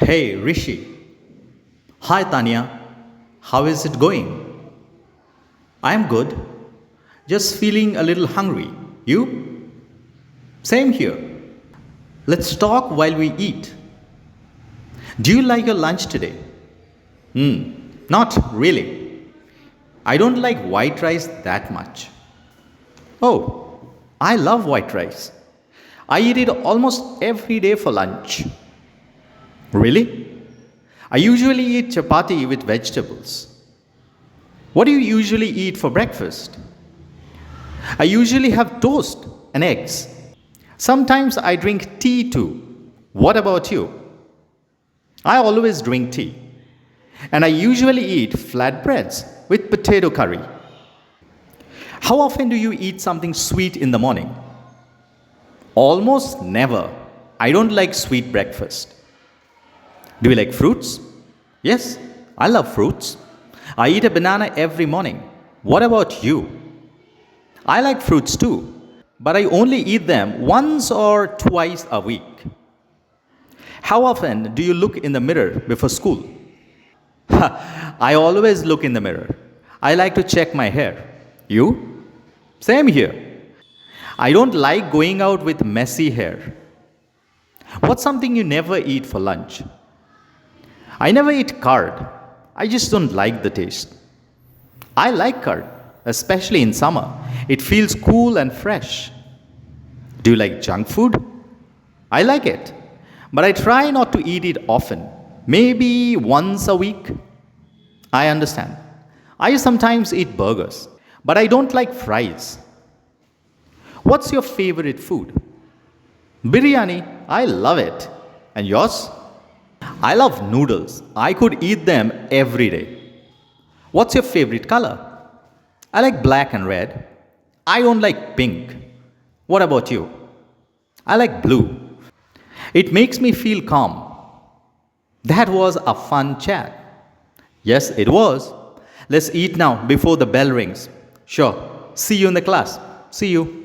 Hey Rishi. Hi Tanya. How is it going? I'm good. Just feeling a little hungry. You? Same here. Let's talk while we eat. Do you like your lunch today? Not really. I don't like white rice that much. Oh, I love white rice. I eat it almost every day for lunch. Really? I usually eat chapati with vegetables. What do you usually eat for breakfast? I usually have toast and eggs. Sometimes I drink tea too. What about you? I always drink tea. And I usually eat flatbreads with potato curry. How often do you eat something sweet in the morning? Almost never. I don't like sweet breakfast. Do you like fruits? Yes, I love fruits. I eat a banana every morning. What about you? I like fruits too, but I only eat them once or twice a week. How often do you look in the mirror before school? I always look in the mirror. I like to check my hair. You? Same here. I don't like going out with messy hair. What's something you never eat for lunch? I never eat curd. I just don't like the taste. I like curd, especially in summer. It feels cool and fresh. Do you like junk food? I like it, but I try not to eat it often. Maybe once a week. I understand. I sometimes eat burgers, but I don't like fries. What's your favorite food? Biryani. I love it. And yours? I love noodles. I could eat them every day. What's your favorite color? I like black and red. I don't like pink. What about you? I like blue. It makes me feel calm. That was a fun chat. Yes, it was. Let's eat now before the bell rings. Sure. See you in the class. See you.